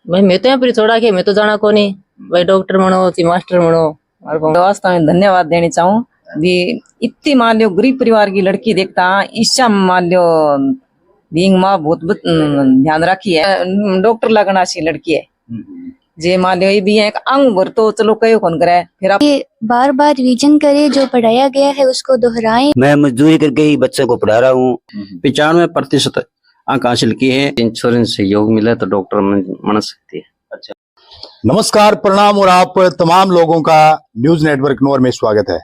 भाई मैं तो यहाँ पर छोड़ा के मैं तो जाना को नहीं भाई डॉक्टर बनो ची मास्टर बनो और वास्तव में धन्यवाद देनी चाहूँ भी इतनी मान लो गरीब परिवार की लड़की देखता ईशा मान लो बीइंग माँ बहुत ध्यान रखी है डॉक्टर लगना सी लड़की है जे मान लो ये भी एक अंग भर तो चलो कयो कौन करे फिर आप बार बार रिवीजन करे जो पढ़ाया गया है उसको दोहराएं। मैं मजदूरी करके ही बच्चे को पढ़ा रहा हूँ। 95% अंक हासिल किए हैं। इंश्योरेंस सहयोग मिले तो डॉक्टर बन सकती है। अच्छा, नमस्कार, प्रणाम और आप तमाम लोगों का न्यूज नेटवर्क नूर में स्वागत है।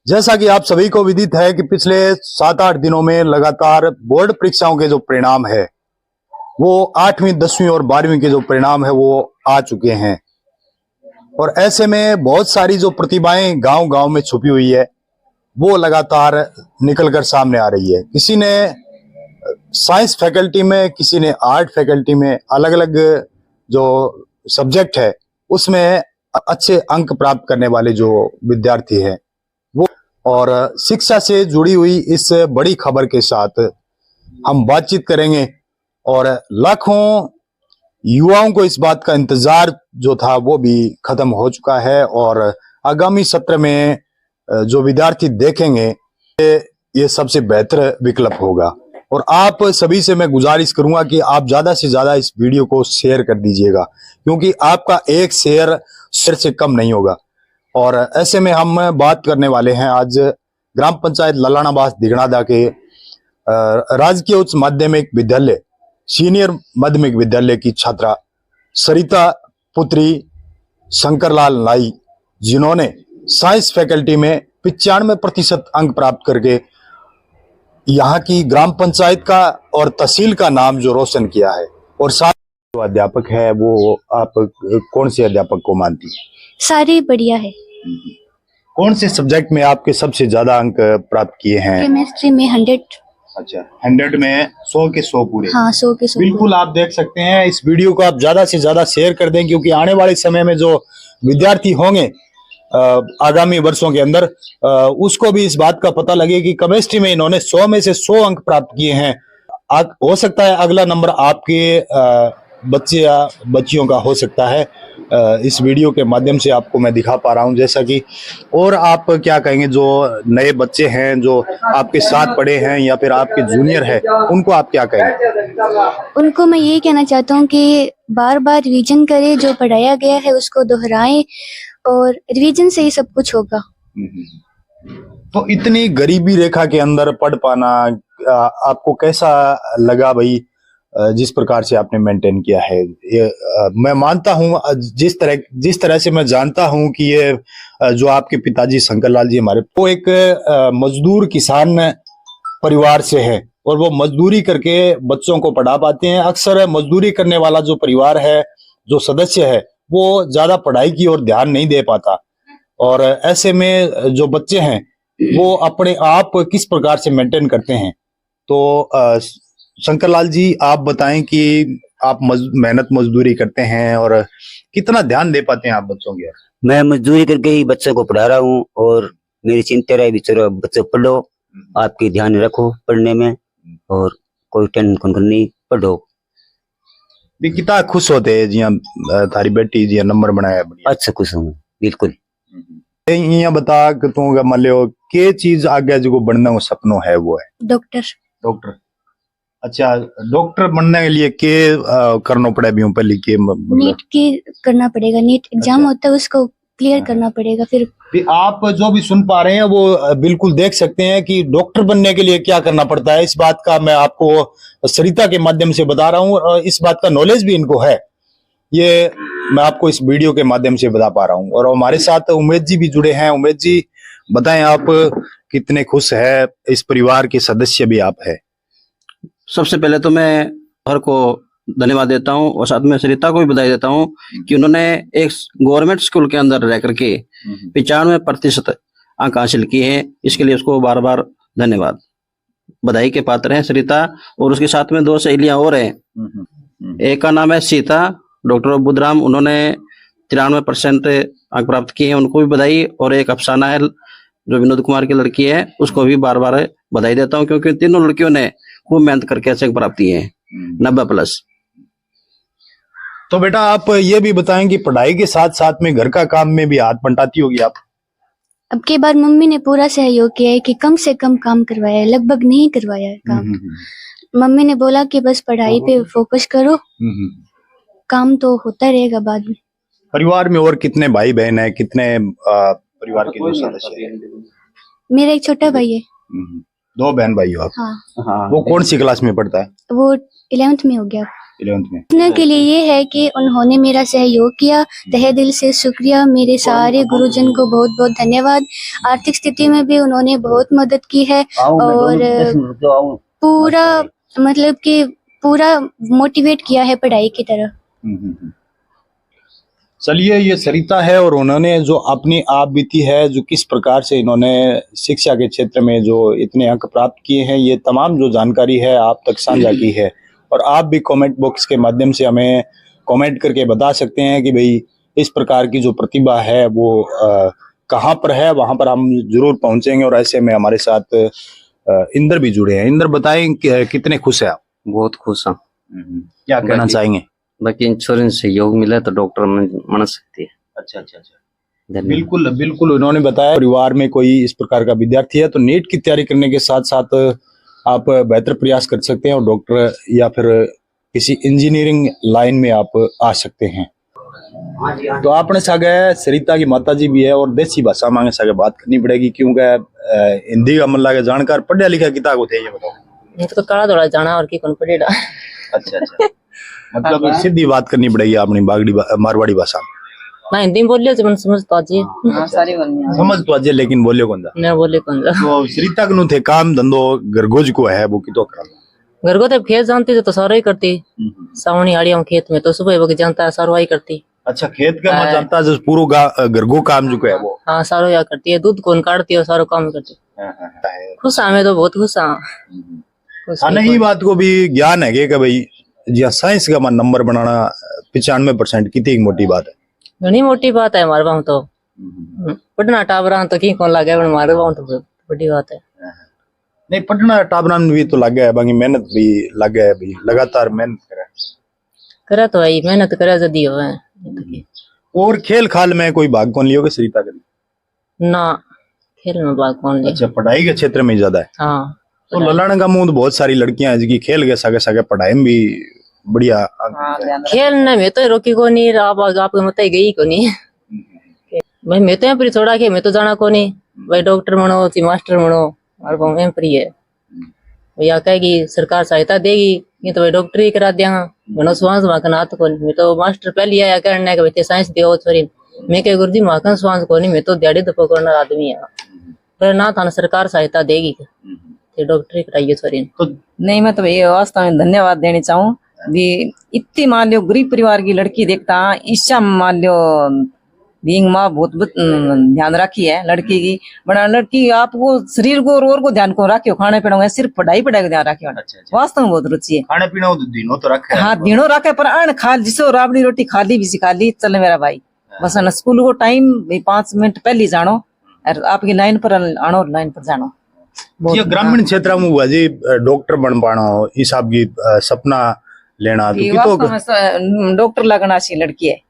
जैसा कि आप सभी को विदित है कि पिछले 7-8 दिनों में लगातार बोर्ड परीक्षाओं के जो परिणाम है वो 8वीं 10वीं और 12वीं के जो परिणाम है वो आ चुके हैं और ऐसे में बहुत सारी जो प्रतिभाएं गांव-गांव में छुपी हुई है वो लगातार निकलकर सामने आ रही है। किसी ने साइंस फैकल्टी में, किसी ने आर्ट फैकल्टी में, अलग अलग जो सब्जेक्ट है उसमें अच्छे अंक प्राप्त करने वाले जो विद्यार्थी हैं वो, और शिक्षा से जुड़ी हुई इस बड़ी खबर के साथ हम बातचीत करेंगे और लाखों युवाओं को इस बात का इंतजार जो था वो भी खत्म हो चुका है और आगामी सत्र में जो विद्यार्थी देखेंगे ये सबसे बेहतर विकल्प होगा। और आप सभी से मैं गुजारिश करूंगा कि आप ज्यादा से ज्यादा इस वीडियो को शेयर कर दीजिएगा क्योंकि आपका एक शेयर से कम नहीं होगा। और ऐसे में हम बात करने वाले हैं आज ग्राम पंचायत ललानाबाद दिगनादा के राजकीय उच्च माध्यमिक विद्यालय सीनियर माध्यमिक विद्यालय की छात्रा सरिता पुत्री शंकरलाल नाई, जिन्होंने साइंस फैकल्टी में 95% अंक प्राप्त करके यहाँ की ग्राम पंचायत का और तहसील का नाम जो रोशन किया है। और साथ जो अध्यापक है वो आप कौन से अध्यापक को मानती है? सारे बढ़िया है। कौन से सब्जेक्ट में आपके सबसे ज्यादा अंक प्राप्त किए हैं? केमिस्ट्री में 100। अच्छा, 100 में 100 के 100 पूरे? हाँ, 100 के 100 बिल्कुल। आप देख सकते हैं, इस वीडियो को आप ज्यादा से ज्यादा शेयर कर दें क्योंकि आने वाले समय में जो विद्यार्थी होंगे आगामी वर्षों के अंदर उसको भी इस बात का पता लगे कि केमिस्ट्री में इन्होंने 100 में से 100 अंक प्राप्त किए हैं। हो सकता है अगला नंबर आपके बच्चे या बच्चियों का हो सकता है। इस वीडियो के माध्यम से आपको मैं दिखा पा रहा हूं जैसा कि। और आप क्या कहेंगे जो नए बच्चे हैं जो आपके साथ पढ़े हैं या फिर आपके जूनियर है उनको आप क्या कहेंगे? उनको मैं ये कहना चाहता हूँ कि बार बार रिवीजन करे जो पढ़ाया गया है उसको दोहराएं और रिवीजन से ही सब कुछ होगा। तो इतनी गरीबी रेखा के अंदर पढ़ पाना आपको कैसा लगा भाई? जिस प्रकार से आपने मेंटेन किया है ये मैं मानता हूं, जिस तरह से मैं जानता हूं कि ये जो आपके पिताजी शंकरलाल जी हमारे वो एक मजदूर किसान परिवार से है और वो मजदूरी करके बच्चों को पढ़ा पाते हैं। अक्सर मजदूरी करने वाला जो परिवार है, जो सदस्य है, वो ज्यादा पढ़ाई की ओर ध्यान नहीं दे पाता और ऐसे में जो बच्चे हैं वो अपने आप किस प्रकार से मेंटेन करते हैं। तो शंकरलाल जी आप बताएं कि आप मेहनत मजदूरी करते हैं और कितना ध्यान दे पाते हैं आप बच्चों के? मैं मजदूरी करके ही बच्चे को पढ़ा रहा हूँ और मेरी चिंता रही चलो बच्चे पढ़ो, आपकी ध्यान रखो पढ़ने में और कोई टेंशन नहीं, पढ़ो। कितना खुश होते हैं जी थारी बेटी जी नंबर बनाया? अच्छा खुश हूँ बिल्कुल। यहाँ बता कि तू मान लो के चीज आगे जो बनना वो सपनों है वो है डॉक्टर। अच्छा, डॉक्टर बनने के लिए के करना पड़े भी पहले के नीट की करना पड़ेगा। नीट एग्जाम होता है उसको क्लियर करना पड़ेगा। फिर आप जो भी सुन पा रहे हैं वो बिल्कुल देख सकते हैं कि डॉक्टर बनने के लिए क्या करना पड़ता है। इस बात का मैं आपको सरिता के माध्यम से बता रहा हूँ और इस बात का नॉलेज भी इनको है, ये मैं आपको इस वीडियो के माध्यम से बता पा रहा हूँ। और हमारे साथ उमेश जी भी जुड़े हैं। उमेश जी बताएं आप कितने खुश है, इस परिवार के सदस्य भी आप है? सबसे पहले तो मैं हर को धन्यवाद देता हूं और साथ में सरिता को भी बधाई देता हूं कि उन्होंने एक गवर्नमेंट स्कूल के अंदर रह करके 95% अंक हासिल किए हैं। इसके लिए उसको बार बार धन्यवाद, बधाई के पात्र हैं सरिता। और उसके साथ में 2 सहेलियां और हैं। एक का नाम है सीता, डॉक्टर बुधराम, उन्होंने 93% अंक प्राप्त किए हैं, उनको भी बधाई। और एक अफसाना है जो विनोद कुमार की लड़की है, उसको भी बार बार बधाई देता हूँ क्योंकि तीनों लड़कियों ने खूब मेहनत करके अच्छे प्राप्त किए हैं 90+। तो बेटा आप ये भी बताएं कि पढ़ाई के साथ साथ में घर का काम में भी हाथ बंटाती होगी आप? अब की बार मम्मी ने पूरा सहयोग किया है कि कम से कम काम करवाया है, लगभग नहीं करवाया है काम। मम्मी ने बोला कि बस पढ़ाई पे फोकस करो, काम तो होता रहेगा बाद में। परिवार में और कितने भाई बहन है, कितने परिवार के जो सदस्य हैं? मेरा एक छोटा भाई है। 2 बहन भाई हो आप? हाँ, वो कौन सी क्लास में पढ़ता है? वो 11th में हो गया। 11th में। इतना के लिए ये है कि उन्होंने मेरा सहयोग किया, तहे दिल से शुक्रिया। मेरे सारे गुरुजन को बहुत बहुत धन्यवाद। आर्थिक स्थिति में भी उन्होंने बहुत मदद की है और पूरा मतलब कि पूरा मोटिवेट किया है पढ़ाई की तरफ। चलिए, ये सरिता है और उन्होंने जो अपनी आप बीती है, जो किस प्रकार से इन्होंने शिक्षा के क्षेत्र में जो इतने अंक प्राप्त किए हैं, ये तमाम जो जानकारी है आप तक साझा की है। और आप भी कमेंट बॉक्स के माध्यम से हमें कमेंट करके बता सकते हैं कि भाई इस प्रकार की जो प्रतिभा है वो कहाँ पर है, वहां पर हम जरूर पहुंचेंगे। और ऐसे में हमारे साथ इंद्र भी जुड़े हैं। इंद्र बताएं कितने खुश है आप? बहुत खुश हूँ। क्या कहना चाहेंगे? बाकी इंश्योरेंस सहयोग मिला तो डॉक्टर बन सकती है। अच्छा। बिल्कुल बिल्कुल। उन्होंने बताया परिवार में कोई इस प्रकार का विद्यार्थी है तो नीट की तैयारी करने के साथ साथ आप बेहतर प्रयास कर सकते हैं और डॉक्टर या फिर किसी इंजीनियरिंग लाइन में आप आ सकते हैं। तो आपने सागे सरिता की माता जी भी है और देसी भाषा मांगे सागे बात करनी पड़ेगी क्योंकि हिंदी का मल्ला के जानकार पढ़ा लिखा किताब होते हैं। ये बताओ। ये तो काला दौड़ा जाना और की कौन पड़ेगा। अच्छा। मतलब सीधी बात करनी पड़ेगी अपनी बागड़ी मारवाड़ी भाषा में। ना हिंदी में बोलियो जब समझ तो आजी सारी बोलनी समझ तो आजे लेकिन बोलियो कौन दा मैं बोले कौन दा। तो सरिता कनु थे काम धंधो गरगोज को है वो की तो करा घर को तो खेत जानती तो सारो ही करती। सावनी आड़ियों खेत में तो सुबह वो जानता है सारो ही करती। अच्छा, खेत का मैं जानता है जो पूरा गरगो काम जो है वो। हाँ, सारो या करती है, दूध कौन काटती है, सारो काम करती है। खुश हमें तो बहुत खुश हाँ। नहीं बात को भी ज्ञान है कि भाई जी साइंस का नंबर बनाना 95% कितनी मोटी बात है। घनी मोटी बात है हमारे वहां तो। पढ़ना टाबरा तो की कौन लगे हमारे वहां तो बड़ी बात है। नहीं, पढ़ना टाबरा भी तो लग है, बाकी मेहनत भी लग है, भी लगातार मेहनत करे तो भाई मेहनत करे जदी हो। और खेल खाल में कोई भाग कौन लियोगे सरिता कभी? ना, खेल में भाग कौन लिया। अच्छा, पढ़ाई के क्षेत्र में ज्यादा है। हाँ, तो ललाना का मुंह तो बहुत सारी लड़कियां हैं जिनकी खेल के सागे सागे पढ़ाई में भी बढ़िया। खेलने में तो रोकी को नहीं आपको मत गई को नहीं भाई। मैं तो यहाँ थोड़ा के मैं तो जाना को नहीं भाई। डॉक्टर बनो ची मास्टर बनो और वो एम प्री है भैया कहेगी सरकार सहायता देगी ये तो भाई डॉक्टर ही करा दिया बनो श्वास माखन हाथ को। मैं तो मास्टर पहले आया करने का भाई साइंस दो छोरी मैं कह गुरुजी माखन श्वास को नहीं। मैं तो दिहाड़ी तो पकड़ना आदमी है पर ना थाना सरकार सहायता देगी डॉक्टरी कराइए छोरी। तो नहीं, मैं तो ये वास्तव में धन्यवाद देनी चाहूँ भी इतनी मान लो गरीब परिवार की लड़की देखता ईशा मान लो बीइंग माँ बहुत ध्यान रखी है लड़की की। बड़ा लड़की आपको शरीर को और को ध्यान को रखियो, खाने पीने सिर्फ पढ़ाई को ध्यान रखियो। वास्तव में बहुत रुचि है। खाने पीने दिनों तो रखे। हाँ, दिनों रखे पर अन खा जिसो राबड़ी रोटी खा ली भी सिखा ली चल मेरा भाई। बस स्कूल को टाइम 5 मिनट पहले जानो और आपकी लाइन पर आनो, लाइन पर जानो। ये ग्रामीण क्षेत्र में हुआ जी डॉक्टर बन पाना हिसाब की सपना लेना तो डॉक्टर लगना सी लड़की है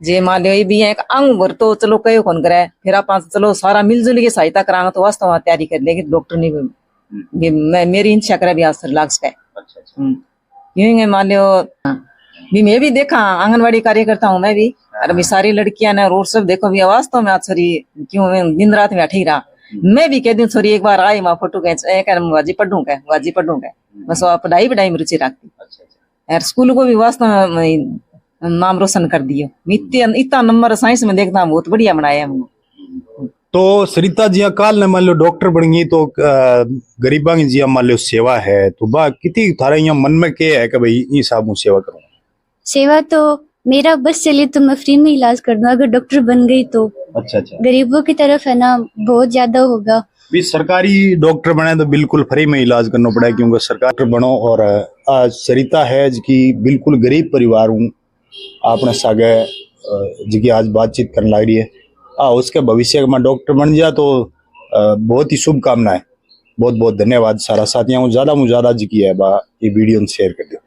जे मान लो भी है अंग भर तो चलो कयो कौन करे फिर आप चलो सारा मिलजुल के सहायता कराना तो वास्तव में तैयारी कर लेगी डॉक्टर नहीं मैं मेरी इच्छा करे भी असर लाग सके। यूं मान लो भी मैं भी देखा आंगनवाड़ी कार्यकर्ता हूँ मैं भी और अभी सारी लड़कियां ने रोड सब देखो भी वास्तव में आज छोरी क्यों दिन रात में ठीक रहा। मैं भी कह दी छोरी एक बार आई वहां फोटो गाजी पढ़ूंगा बस पढ़ाई में रुचि रखती। स्कूल को भी वास्तव में नाम रोशन कर दियो। इतना नंबर साइंस में देखना बहुत बढ़िया बनाया हमको। तो सरिता जी काल ने मान लो डॉक्टर बन गई तो गरीबा की जी मान लो सेवा है तो बा कितनी थारा यहाँ मन में क्या है कि भाई ये साहब सेवा करूँ? सेवा तो मेरा बस चले तो मैं फ्री में इलाज कर दूं अगर डॉक्टर बन गई तो। अच्छा। गरीबों की तरफ है ना बहुत ज्यादा होगा। भी सरकारी डॉक्टर बने तो बिल्कुल फ्री में इलाज करना पड़ा क्योंकि सरकार बनो। और आज सरिता है जिसकी बिल्कुल गरीब परिवार हूँ आपने सागे जिसकी आज बातचीत करने लग रही है उसके भविष्य में डॉक्टर बन जाए तो बहुत ही शुभकामनाएं। बहुत बहुत धन्यवाद सारा साथियों ज्यादा जी की है ये वीडियो शेयर कर दो।